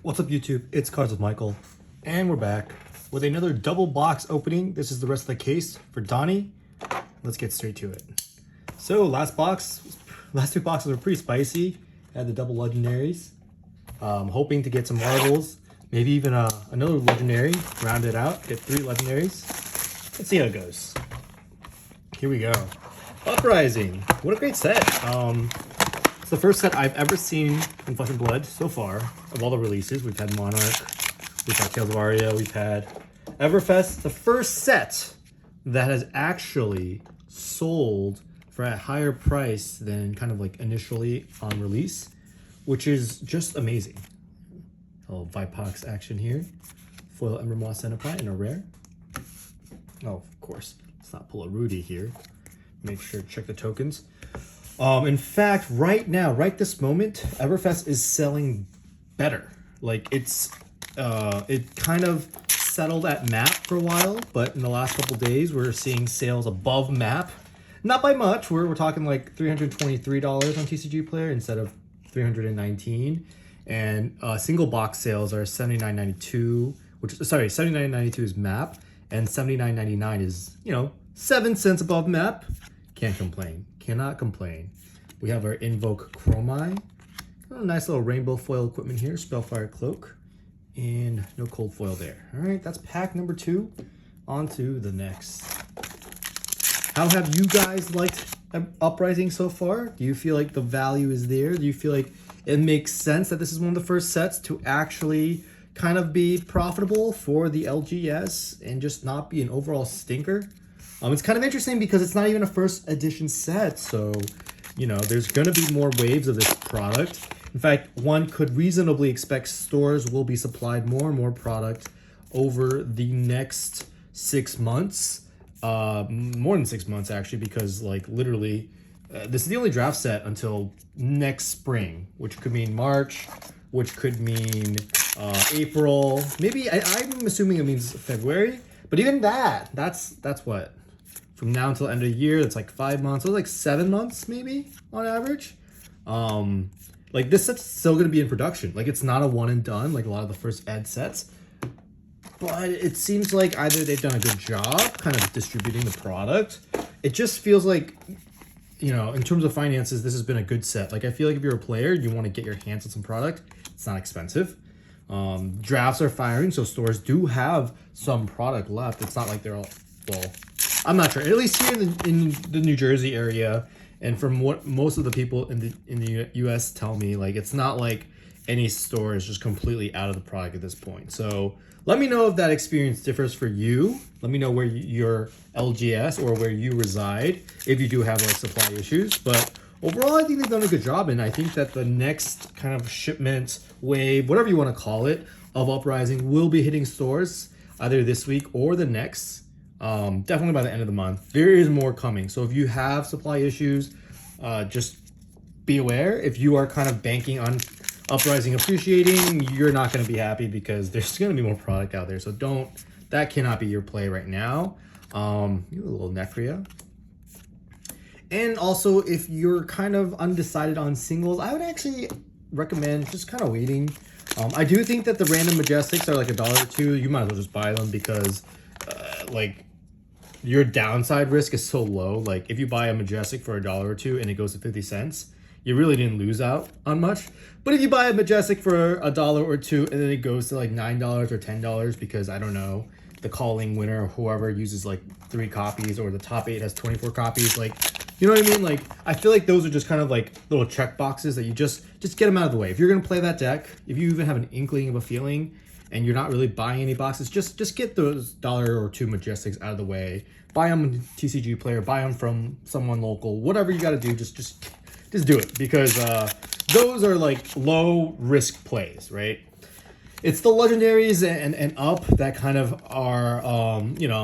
What's up, YouTube? It's Cards with Michael, and we're back with another double box opening. This is the rest of the case for Donnie. Let's get straight to it. So last two boxes were pretty spicy. Had the double legendaries. Hoping to get some marbles, maybe even another legendary. Round it out, get 3 legendaries. Let's see how it goes. Here we go. Uprising. What a great set. It's the first set I've ever seen in Flesh and Blood so far of all the releases. We've had Monarch, we've had Tales of Aria, we've had Everfest. The first set that has actually sold for a higher price than kind of like initially on release, which is just amazing. A little Vipox action here. Foil Ember Moss Centipede and a rare. Oh, of course. Let's not pull a Rudy here. Make sure to check the tokens. In fact, right now, right this moment, Everfest is selling better. Like it kind of settled at map for a while, but in the last couple days, we're seeing sales above map. Not by much. We're talking like $323 on TCG Player instead of $319, and single box sales are $79.92. $79.92 is map, and $79.99 is 7 cents above map. Can't complain. Cannot complain. We have our Invoke Chromai. Oh, nice little rainbow foil equipment here. Spellfire Cloak. And no cold foil there. All right, that's pack number 2. On to the next. How have you guys liked Uprising so far? Do you feel like the value is there? Do you feel like it makes sense that this is one of the first sets to actually kind of be profitable for the LGS and just not be an overall stinker? It's kind of interesting because it's not even a first edition set, so there's going to be more waves of this product. In fact, one could reasonably expect stores will be supplied more and more product over the next 6 months, more than 6 months actually, because literally this is the only draft set until next spring, which could mean March, which could mean April, maybe I'm assuming it means February, but even that's what? From now until end of the year, that's like 5 months. So like 7 months maybe on average. This set's still gonna be in production. Like it's not a one and done like a lot of the first ed sets. But it seems like either they've done a good job kind of distributing the product. It just feels like, in terms of finances, this has been a good set. Like I feel like if you're a player, you want to get your hands on some product. It's not expensive. Drafts are firing, so stores do have some product left. It's not like they're all, well, I'm not sure. At least here in the New Jersey area, and from what most of the people in the U.S. tell me, like it's not like any store is just completely out of the product at this point. So let me know if that experience differs for you. Let me know where your LGS or where you reside if you do have like supply issues. But overall, I think they've done a good job, and I think that the next kind of shipment wave, whatever you want to call it, of Uprising will be hitting stores either this week or the next. Definitely by the end of the month. There is more coming. So if you have supply issues, just be aware. If you are kind of banking on Uprising appreciating, you're not going to be happy because there's going to be more product out there. So that cannot be your play right now. A little Necria. And also, if you're kind of undecided on singles, I would actually recommend just kind of waiting. I do think that the random Majestics are like $1 or $2. You might as well just buy them because your downside risk is so low. Like if you buy a Majestic for $1 or $2 and it goes to 50 cents, you really didn't lose out on much. But if you buy a Majestic for $1 or $2 and then it goes to like $9 or $10 because I don't know, the calling winner or whoever uses like 3 copies or the top 8 has 24 copies, like, you know what I mean? Like I feel like those are just kind of like little check boxes that you just get them out of the way. If you're gonna play that deck, if you even have an inkling of a feeling and you're not really buying any boxes, just get those $1 or $2 Majestics out of the way. Buy them on TCG Player, buy them from someone local, whatever you got to do, just do it because those are like low risk plays, right? It's the legendaries and up that kind of are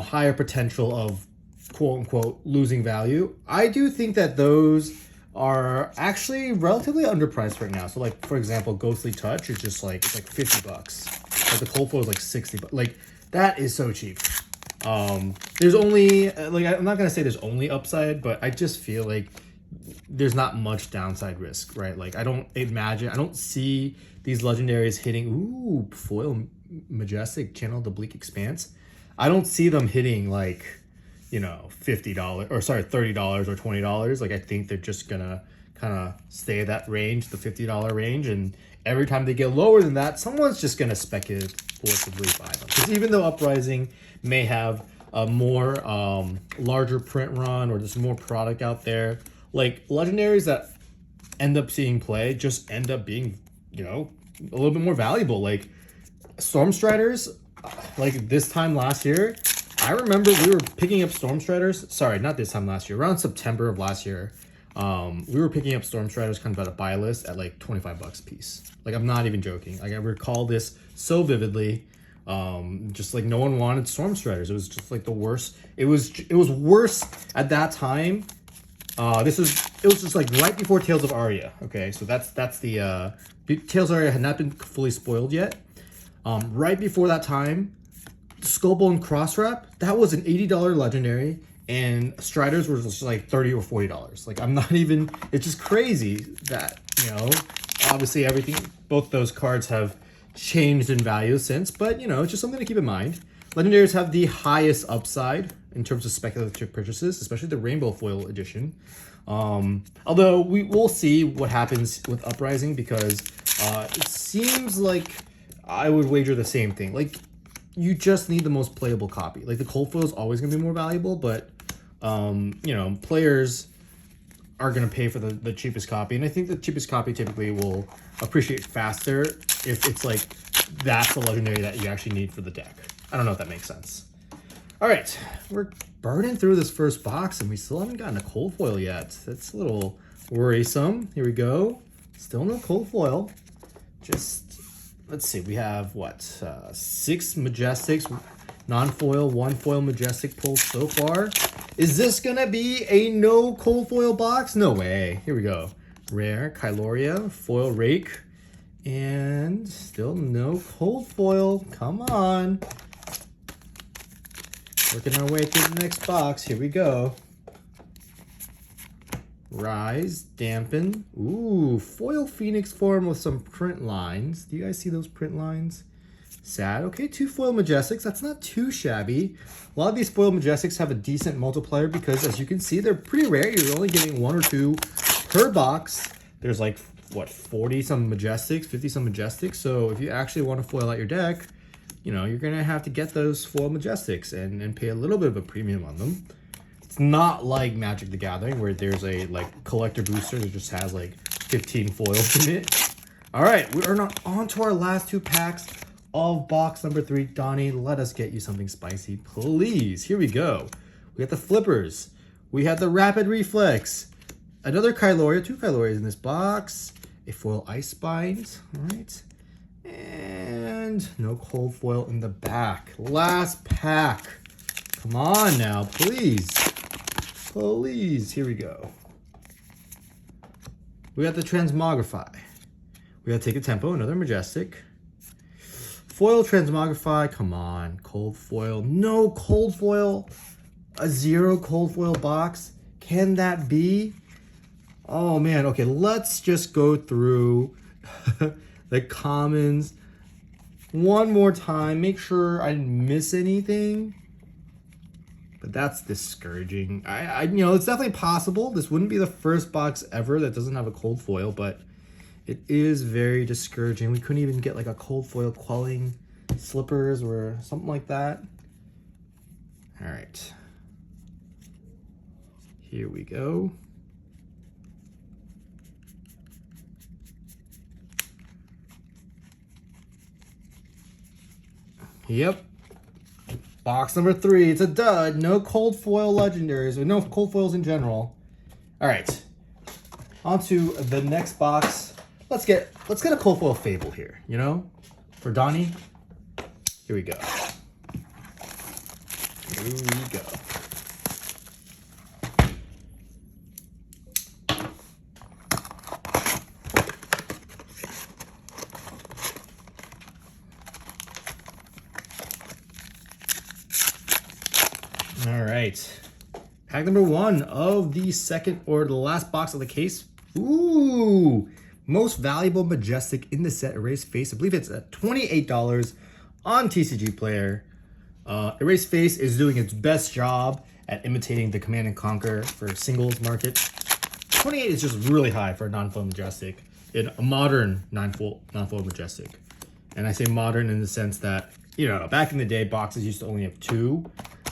higher potential of quote unquote losing value. I do think that those are actually relatively underpriced right now. So like for example, Ghostly Touch is just like it's like $50. Like the cold foil is like $60. Like that is so cheap. There's only I'm not gonna say there's only upside, but I just feel like there's not much downside risk, right? Like I don't see these legendaries hitting. Ooh, foil majestic channel the bleak expanse. I don't see them hitting like, you know, $50 or sorry, $30 or $20. Like I think they're just gonna kind of stay at that range, the $50 range, and every time they get lower than that, someone's just gonna speculatively buy them. Because even though Uprising may have a more larger print run or there's more product out there, like legendaries that end up seeing play just end up being, you know, a little bit more valuable. Like Stormstriders, like this time last year, I remember we were picking up Stormstriders. Sorry, not this time last year. Around September of last year, we were picking up Stormstriders kind of at a buy list at like 25 bucks a piece. Like I'm not even joking. Like I recall this so vividly. Just like no one wanted Stormstriders. It was just like the worst. It was worse at that time. It was just like right before Tales of Aria. Okay, so that's the Tales of Aria had not been fully spoiled yet. Right before that time, Skullbone Crosswrap, that was an $80 legendary, and Striders were just like $30 or $40. Like I'm not even. It's just crazy that, you know, obviously both those cards have changed in value since, but you know, it's just something to keep in mind. Legendaries have the highest upside in terms of speculative purchases, especially the Rainbow Foil edition. Although we will see what happens with Uprising, because it seems like I would wager the same thing. Like you just need the most playable copy. Like the cold foil is always going to be more valuable, but you know, players are going to pay for the cheapest copy, and I think the cheapest copy typically will appreciate faster if it's like that's the legendary that you actually need for the deck. I don't know if that makes sense. All right, we're burning through this first box and we still haven't gotten a cold foil yet. That's a little worrisome. Here we go. Still no cold foil. Just, let's see, we have what? 6 Majestics, non-foil, 1 foil Majestic pulled so far. Is this gonna be a no cold foil box? No way. Here we go. Rare, Kyloria, foil Rake, and still no cold foil. Come on. Working our way through the next box. Here we go. Rise, Dampen. Ooh, foil Phoenix form with some print lines. Do you guys see those print lines? Sad. Okay, 2 foil Majestics. That's not too shabby. A lot of these foil Majestics have a decent multiplier because, as you can see, they're pretty rare. You're only getting 1 or 2 per box. There's like, what, 40-some Majestics, 50-some Majestics. So if you actually want to foil out your deck, you know, you're going to have to get those foil Majestics and pay a little bit of a premium on them. It's not like Magic the Gathering where there's a like collector booster that just has like 15 foils in it. All right, we are now on to our last 2 packs of box number 3. Donnie, let us get you something spicy, please. Here we go. We got the flippers. We have the rapid reflex. Another Kyloria, 2 Kylorias in this box. A foil Ice Spines, all right. And no cold foil in the back. Last pack. Come on now, please. Please, here we go. We got the Transmogrify. We got Take a Tempo, another Majestic. Foil Transmogrify, come on. Cold foil, no cold foil. A 0 cold foil box. Can that be? Oh man, okay, let's just go through the commons one more time. Make sure I didn't miss anything. But that's discouraging. I you know, it's definitely possible. This wouldn't be the first box ever that doesn't have a cold foil, but it is very discouraging. We couldn't even get like a cold foil Quelling Slippers or something like that. All right. Here we go. Yep. Box number 3, it's a dud. No cold foil legendaries, or no cold foils in general. All right, on to the next box. Let's get a cold foil Fable here, you know, for Donnie. Here we go. Here we go. All right. Pack number 1 of the second or the last box of the case. Ooh, most valuable majestic in the set, Erase Face. I believe it's at $28 on TCG Player. Erase Face is doing its best job at imitating the Command and Conquer for singles market. 28 is just really high for a non-foil majestic in a modern non-foil majestic. And I say modern in the sense that, you know, back in the day, boxes used to only have 2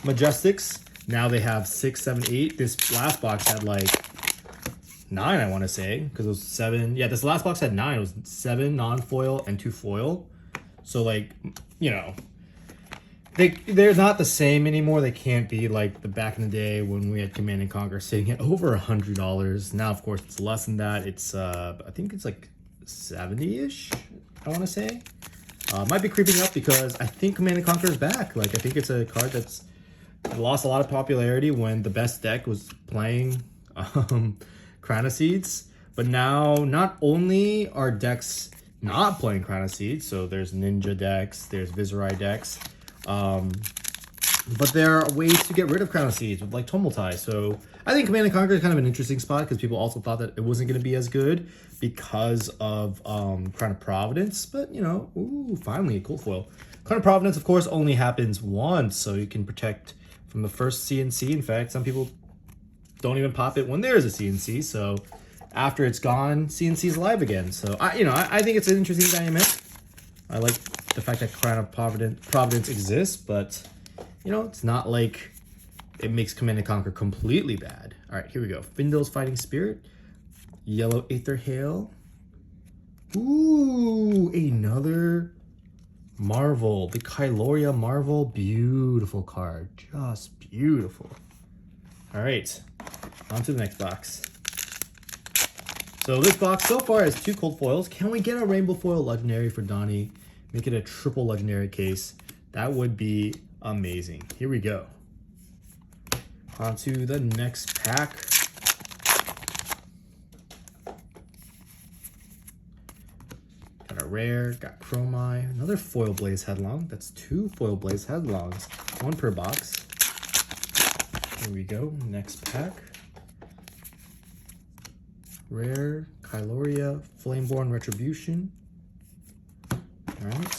majestics. Now they have 6, 7, 8. This last box had like 9, I want to say, because it was 7. Yeah, this last box had 9. It was 7 non-foil and 2 foil. So like, you know, they're not the same anymore. They can't be like the back in the day when we had Command and Conquer sitting at over $100. Now, of course, it's less than that. It's I think it's like 70-ish, I want to say. Might be creeping up because I think Command and Conquer is back. Like, I think it's a card that's lost a lot of popularity when the best deck was playing Crown of Seeds. But now, not only are decks not playing Crown of Seeds, so there's Ninja decks, there's Viserai decks, but there are ways to get rid of Crown of Seeds with like Tumultai. So I think Command and Conquer is kind of an interesting spot because people also thought that it wasn't going to be as good because of Crown of Providence. But, you know, ooh, finally a cool foil. Crown of Providence, of course, only happens once, so you can protect from the first CNC. In fact, some people don't even pop it when there is a CNC. So after it's gone, CNC is live again. So I think it's an interesting dynamic. I like the fact that Crown of Providence exists, but you know, it's not like it makes Command and Conquer completely bad. All right, here we go. Findel's Fighting Spirit, Yellow Aether Hail. Ooh, another Marvel, the Kyloria Marvel. Beautiful card, just beautiful. All right, on to the next box. So this box so far has 2 cold foils. Can we get a rainbow foil legendary for Donnie? Make it a triple legendary case. That would be amazing. Here we go. On to the next pack. Got a rare, got Chromai, another foil Blaze Headlong. That's 2 foil Blaze Headlongs, 1 per box. Here we go, next pack. Rare, Kyloria, Flameborn Retribution. All right.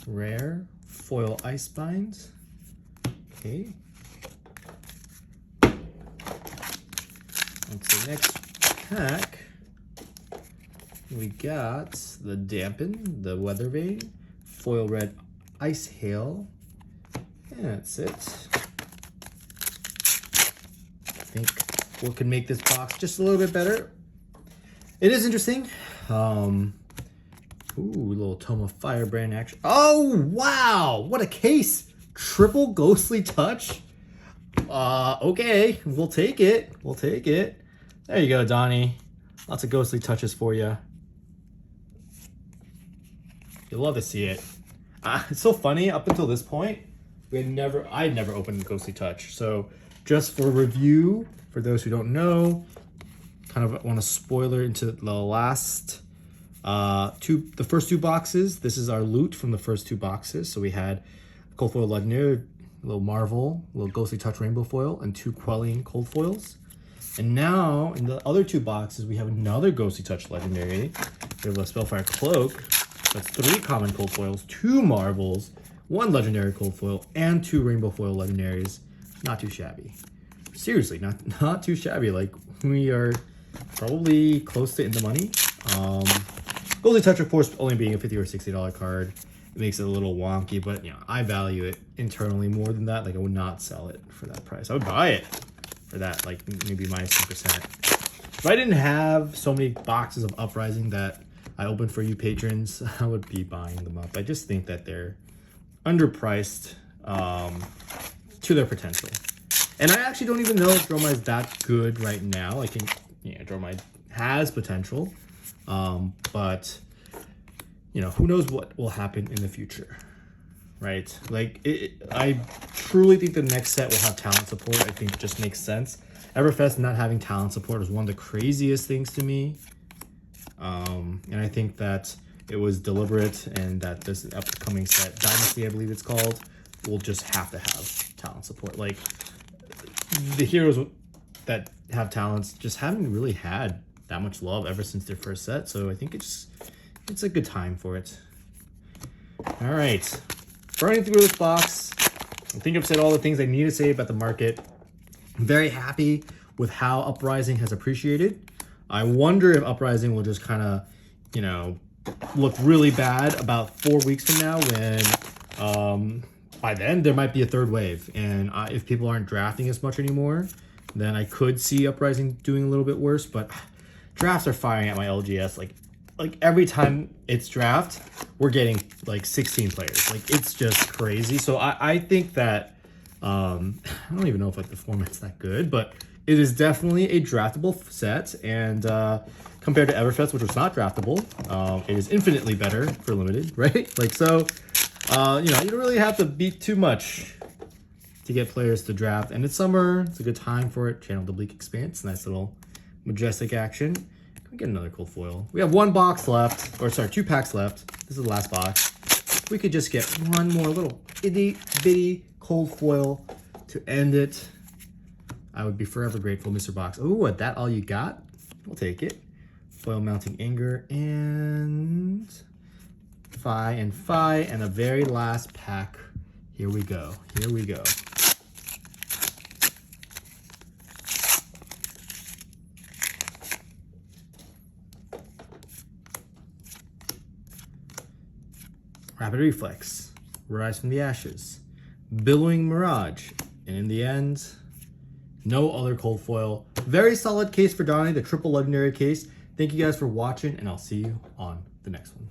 Rare, foil Icebinds. Okay. On to the next pack. We got the Dampen, the Weather Vane, foil red Ice Hail. And that's it. I think what can make this box just a little bit better. It is interesting. Ooh, little Tome of Firebrand action. Oh, wow. What a case. Triple Ghostly Touch. Okay. We'll take it. We'll take it. There you go, Donnie. Lots of Ghostly Touches for you. You'll love to see it. It's so funny. Up until this point, I had never opened Ghostly Touch. So just for review, for those who don't know, kind of want to spoiler into the last the first 2 boxes. This is our loot from the first 2 boxes. So we had cold foil legendary, a little Marvel, a little Ghostly Touch rainbow foil, and 2 quelling cold foils. And now in the other 2 boxes, we have another Ghostly Touch legendary. We have a Spellfire Cloak. That's 3 common cold foils, 2 Marvels, 1 legendary cold foil, and 2 rainbow foil legendaries. Not too shabby. Seriously, not too shabby. Like, we are probably close to in the money. Ghostly Touch, of course, only being a $50 or $60 card, it makes it a little wonky, but you know, I value it internally more than that. Like, I would not sell it for that price. I would buy it for that, like maybe minus 10%. If I didn't have so many boxes of Uprising that I opened for you patrons, I would be buying them up. I just think that they're underpriced to their potential. And I actually don't even know if Dromai is that good right now. I think, yeah, Dromai has potential. But, you know, who knows what will happen in the future, right? Like, I truly think the next set will have talent support. I think it just makes sense. Everfest not having talent support is one of the craziest things to me. And I think that it was deliberate, and that this upcoming set, Dynasty, I believe it's called, will just have to have talent support. Like, the heroes that have talents just haven't really had that much love ever since their first set, so I think it's a good time for it. All right, burning through this box, I think I've said all the things I need to say about the market. I'm very happy with how Uprising has appreciated. I wonder if Uprising will just kind of, you know, look really bad about 4 weeks from now when by then there might be a third wave. And if people aren't drafting as much anymore, then I could see Uprising doing a little bit worse. But drafts are firing at my LGS. Like every time it's draft, we're getting like 16 players. Like, it's just crazy. So I think that, I don't even know if like the format's that good, but it is definitely a draftable set. And compared to Everfest, which was not draftable, it is infinitely better for limited, right? Like, so, you know, you don't really have to beat too much to get players to draft. And it's summer, it's a good time for it. Channel the Bleak Expanse, nice little majestic action. Can we get another cold foil? We have 1 box left, or sorry, 2 packs left. This is the last box. We could just get one more little itty bitty cold foil to end it. I would be forever grateful, Mr. Box. Oh, what, that all you got? We'll take it. Foil Mounting Anger and Phi and Phi, and the very last pack. Here we go. Here we go. Rapid Reflex, Rise from the Ashes, Billowing Mirage, and in the end, no other cold foil. Very solid case for Donnie, the triple legendary case. Thank you guys for watching, and I'll see you on the next one.